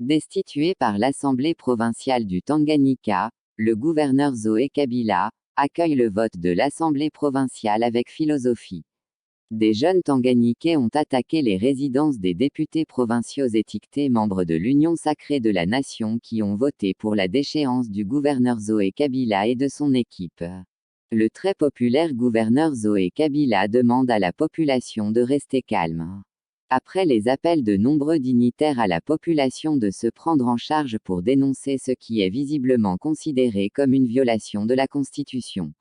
Destitué par l'Assemblée provinciale du Tanganyika, le gouverneur Zoé Kabila accueille le vote de l'Assemblée provinciale avec philosophie. Des jeunes Tanganyikais ont attaqué les résidences des députés provinciaux étiquetés membres de l'Union sacrée de la nation qui ont voté pour la déchéance du gouverneur Zoé Kabila et de son équipe. Le très populaire gouverneur Zoé Kabila demande à la population de rester calme. Après les appels de nombreux dignitaires à la population de se prendre en charge pour dénoncer ce qui est visiblement considéré comme une violation de la Constitution.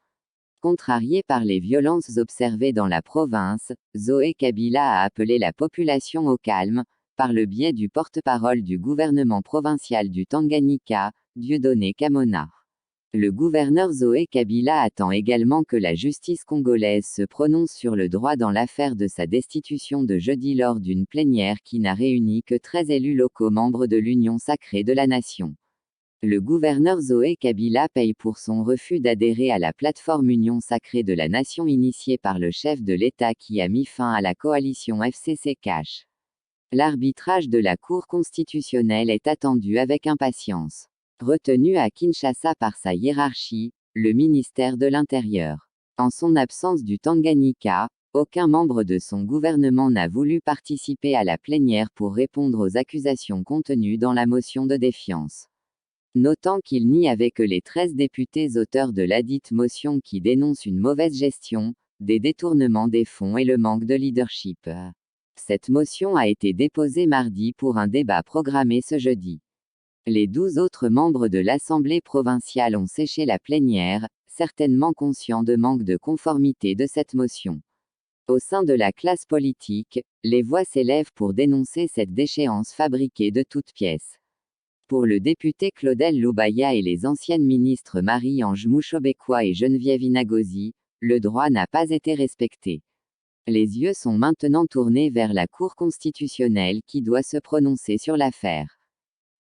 Contrarié par les violences observées dans la province, Zoé Kabila a appelé la population au calme, par le biais du porte-parole du gouvernement provincial du Tanganyika, Dieudonné Kamona. Le gouverneur Zoé Kabila attend également que la justice congolaise se prononce sur le droit dans l'affaire de sa destitution de jeudi lors d'une plénière qui n'a réuni que 13 élus locaux membres de l'Union sacrée de la nation. Le gouverneur Zoé Kabila paye pour son refus d'adhérer à la plateforme Union sacrée de la nation initiée par le chef de l'État qui a mis fin à la coalition FCC-CACH. L'arbitrage de la Cour constitutionnelle est attendu avec impatience. Retenu à Kinshasa par sa hiérarchie, le ministère de l'Intérieur. En son absence du Tanganyika, aucun membre de son gouvernement n'a voulu participer à la plénière pour répondre aux accusations contenues dans la motion de défiance. Notant qu'il n'y avait que les 13 députés auteurs de ladite motion qui dénoncent une mauvaise gestion, des détournements des fonds et le manque de leadership. Cette motion a été déposée mardi pour un débat programmé ce jeudi. Les 12 autres membres de l'Assemblée provinciale ont séché la plénière, certainement conscients de manque de conformité de cette motion. Au sein de la classe politique, les voix s'élèvent pour dénoncer cette déchéance fabriquée de toutes pièces. Pour le député Claudel Loubaya et les anciennes ministres Marie-Ange Mouchobekwa et Geneviève Inagozi, le droit n'a pas été respecté. Les yeux sont maintenant tournés vers la Cour constitutionnelle qui doit se prononcer sur l'affaire.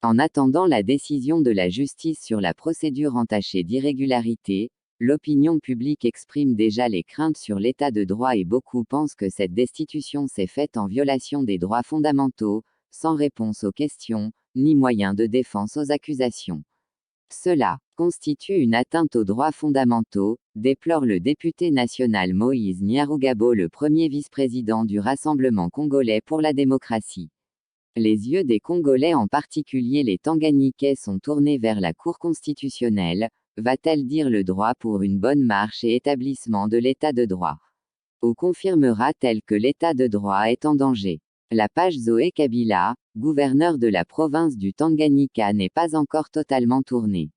En attendant la décision de la justice sur la procédure entachée d'irrégularité, l'opinion publique exprime déjà les craintes sur l'état de droit et beaucoup pensent que cette destitution s'est faite en violation des droits fondamentaux, sans réponse aux questions, ni moyen de défense aux accusations. Cela constitue une atteinte aux droits fondamentaux, déplore le député national Moïse Nyarugabo, le premier vice-président du Rassemblement congolais pour la démocratie. Les yeux des Congolais, en particulier les Tanganyikais, sont tournés vers la Cour constitutionnelle. Va-t-elle dire le droit pour une bonne marche et établissement de l'état de droit? Ou confirmera-t-elle que l'état de droit est en danger? La page Zoé Kabila, gouverneur de la province du Tanganyika, n'est pas encore totalement tournée.